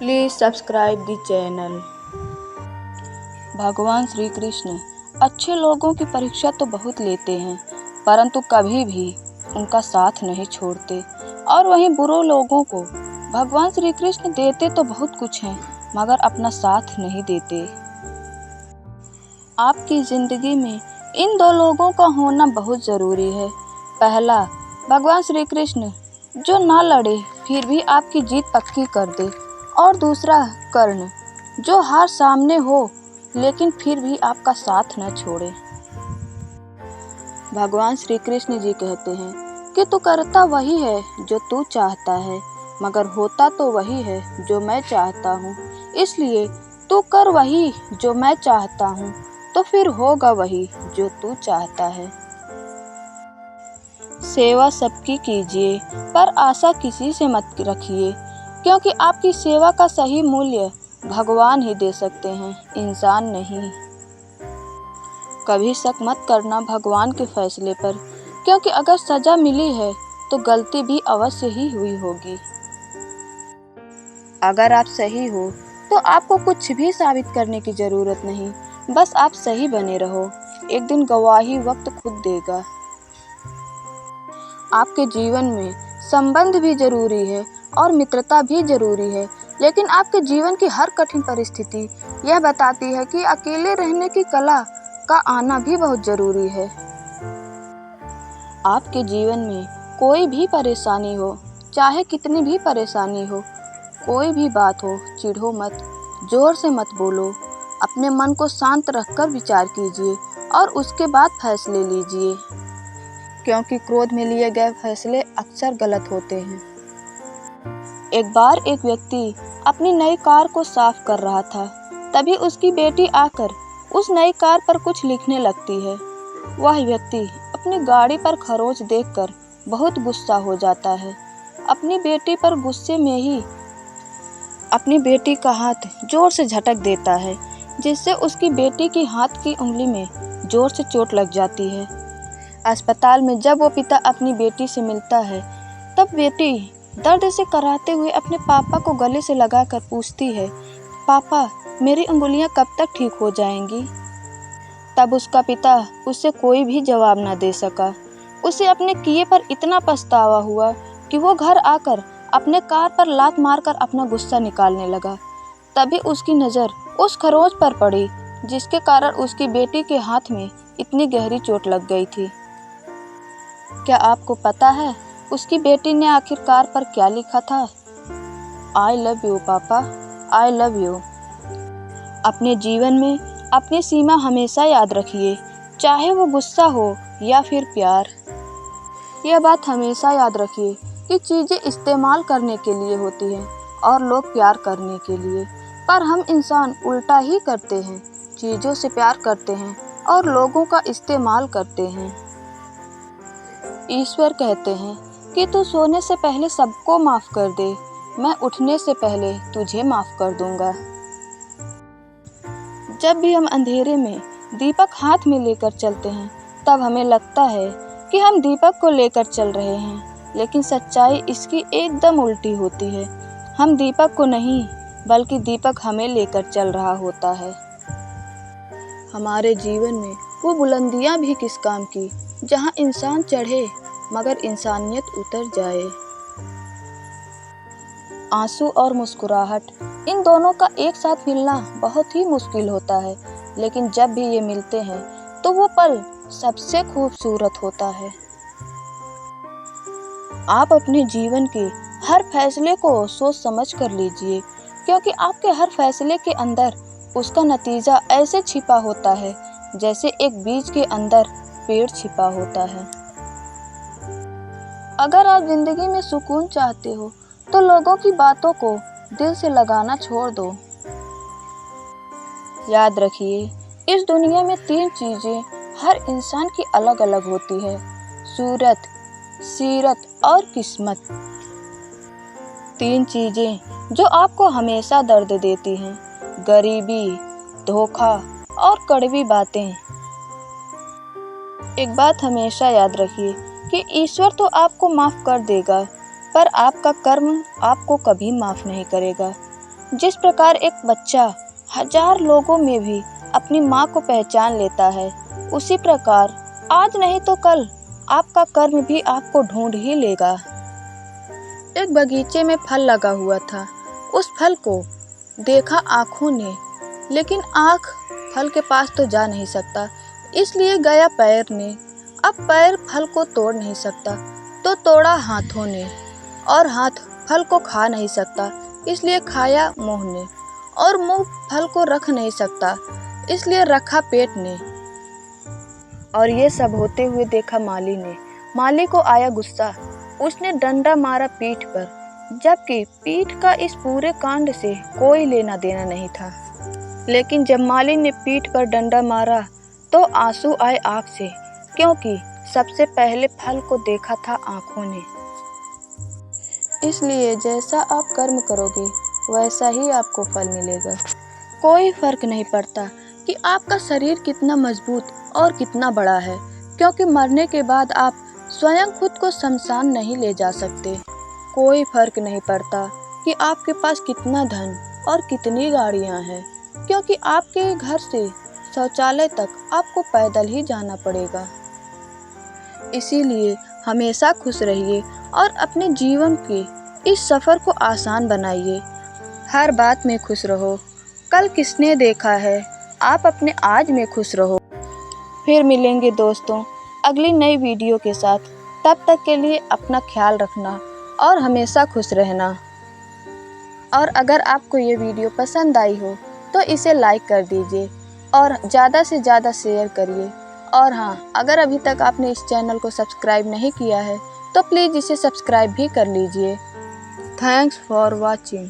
Please subscribe the channel। भगवान श्री कृष्ण अच्छे लोगों की परीक्षा तो बहुत लेते हैं, परंतु कभी भी उनका साथ नहीं छोड़ते। और वहीं बुरे लोगों को भगवान श्री कृष्ण देते तो बहुत कुछ हैं, मगर अपना साथ नहीं देते। आपकी ज़िंदगी में इन दो लोगों का होना बहुत ज़रूरी है। पहला, भगवान श्री कृष्ण जो ना लड़े फिर भी आपकी जीत पक्की कर दे, और दूसरा कर्ण जो हार सामने हो लेकिन फिर भी आपका साथ न छोड़े। भगवान श्री कृष्ण जी कहते हैं कि तू करता वही है जो तू चाहता है, मगर होता तो वही है जो मैं चाहता हूँ। इसलिए तू कर वही जो मैं चाहता हूँ, तो फिर होगा वही जो तू चाहता है। सेवा सबकी कीजिए, पर आशा किसी से मत रखिए, क्योंकि आपकी सेवा का सही मूल्य भगवान ही दे सकते हैं, इंसान नहीं। कभी शक मत करना भगवान के फैसले पर, क्योंकि अगर सजा मिली है तो गलती भी अवश्य ही हुई होगी। अगर आप सही हो तो आपको कुछ भी साबित करने की ज़रूरत नहीं, बस आप सही बने रहो। एक दिन गवाही वक्त खुद देगा। आपके जीवन में संबंध भी जरूरी है और मित्रता भी जरूरी है, लेकिन आपके जीवन की हर कठिन परिस्थिति यह बताती है कि अकेले रहने की कला का आना भी बहुत जरूरी है। आपके जीवन में कोई भी परेशानी हो, चाहे कितनी भी परेशानी हो, कोई भी बात हो, चिढ़ो मत, जोर से मत बोलो। अपने मन को शांत रखकर विचार कीजिए और उसके बाद फैसले लीजिए, क्योंकि क्रोध में लिए गए फैसले अक्सर गलत होते हैं। एक बार एक व्यक्ति अपनी नई कार को साफ कर रहा था, तभी उसकी बेटी आकर उस नई कार पर कुछ लिखने लगती है। वह व्यक्ति अपनी गाड़ी पर खरोंच देखकर बहुत गुस्सा हो जाता है। अपनी बेटी पर गुस्से में ही अपनी बेटी का हाथ जोर से झटक देता है, जिससे उसकी बेटी की हाथ की उंगली में जोर से चोट लग जाती है। अस्पताल में जब वो पिता अपनी बेटी से मिलता है, तब बेटी दर्द से कराहते हुए अपने पापा को गले से लगाकर पूछती है, पापा मेरी उंगलियां कब तक ठीक हो जाएंगी? तब उसका पिता उससे कोई भी जवाब न दे सका। उसे अपने किए पर इतना पछतावा हुआ कि वो घर आकर अपने कार पर लात मारकर अपना गुस्सा निकालने लगा। तभी उसकी नज़र उस खरोंच पर पड़ी, जिसके कारण उसकी बेटी के हाथ में इतनी गहरी चोट लग गई थी। क्या आपको पता है उसकी बेटी ने आखिरकार पर क्या लिखा था? आई लव यू पापा, आई लव यू। अपने जीवन में अपनी सीमा हमेशा याद रखिए, चाहे वो गुस्सा हो या फिर प्यार। यह बात हमेशा याद रखिए कि चीज़ें इस्तेमाल करने के लिए होती हैं और लोग प्यार करने के लिए, पर हम इंसान उल्टा ही करते हैं। चीज़ों से प्यार करते हैं और लोगों का इस्तेमाल करते हैं। ईश्वर कहते हैं कि तू सोने से पहले सबको माफ़ कर दे, मैं उठने से पहले तुझे माफ़ कर दूंगा। जब भी हम अंधेरे में दीपक हाथ में लेकर चलते हैं, तब हमें लगता है कि हम दीपक को लेकर चल रहे हैं, लेकिन सच्चाई इसकी एकदम उल्टी होती है। हम दीपक को नहीं, बल्कि दीपक हमें लेकर चल रहा होता है। हमारे जीवन में वो बुलंदियां भी किस काम की, जहां इंसान चढ़े मगर इंसानियत उतर जाए। आंसू और मुस्कुराहट, इन दोनों का एक साथ मिलना बहुत ही मुश्किल होता है, लेकिन जब भी ये मिलते हैं तो वो पल सबसे खूबसूरत होता है। आप अपने जीवन के हर फैसले को सोच समझ कर लीजिए, क्योंकि आपके हर फैसले के अंदर उसका नतीजा ऐसे छिपा होता है जैसे एक बीज के अंदर पेड़ छिपा होता है। अगर आप जिंदगी में सुकून चाहते हो तो लोगों की बातों को दिल से लगाना छोड़ दो। याद रखिए, इस दुनिया में 3 चीज़ें हर इंसान की अलग अलग होती है, सूरत, सीरत और किस्मत। 3 चीज़ें जो आपको हमेशा दर्द देती हैं, गरीबी, धोखा और कड़वी बातें। एक बात हमेशा याद रखिए कि ईश्वर तो आपको माफ़ कर देगा, पर आपका कर्म आपको कभी माफ़ नहीं करेगा। जिस प्रकार एक बच्चा हजार लोगों में भी अपनी माँ को पहचान लेता है, उसी प्रकार आज नहीं तो कल आपका कर्म भी आपको ढूंढ ही लेगा। एक बगीचे में फल लगा हुआ था। उस फल को देखा आँखों ने, लेकिन आँख फल के पास तो जा नहीं सकता, इसलिए गया पैर ने। अब पैर फल को तोड़ नहीं सकता, तो तोड़ा हाथों ने, और हाथ फल को खा नहीं सकता, इसलिए खाया मुंह ने, और मुंह फल को रख नहीं सकता, इसलिए रखा पेट ने। और ये सब होते हुए देखा माली ने। माली को आया गुस्सा, उसने डंडा मारा पीठ पर, जबकि पीठ का इस पूरे कांड से कोई लेना देना नहीं था। लेकिन जब माली ने पीठ पर डंडा मारा तो आंसू आए आँख से, क्योंकि सबसे पहले फल को देखा था आँखों ने। इसलिए जैसा आप कर्म करोगे वैसा ही आपको फल मिलेगा। कोई फर्क नहीं पड़ता कि आपका शरीर कितना मजबूत और कितना बड़ा है, क्योंकि मरने के बाद आप स्वयं खुद को शमशान नहीं ले जा सकते। कोई फर्क नहीं पड़ता कि आपके पास कितना धन और कितनी गाड़ियां हैं, क्योंकि आपके घर से शौचालय तक आपको पैदल ही जाना पड़ेगा। इसीलिए हमेशा खुश रहिए और अपने जीवन के इस सफ़र को आसान बनाइए। हर बात में खुश रहो। कल किसने देखा है, आप अपने आज में खुश रहो। फिर मिलेंगे दोस्तों अगली नई वीडियो के साथ। तब तक के लिए अपना ख्याल रखना और हमेशा खुश रहना। और अगर आपको ये वीडियो पसंद आई हो तो इसे लाइक कर दीजिए और ज़्यादा से ज़्यादा शेयर करिए। और हाँ, अगर अभी तक आपने इस चैनल को सब्सक्राइब नहीं किया है तो प्लीज़ इसे सब्सक्राइब भी कर लीजिए। Thanks for watching.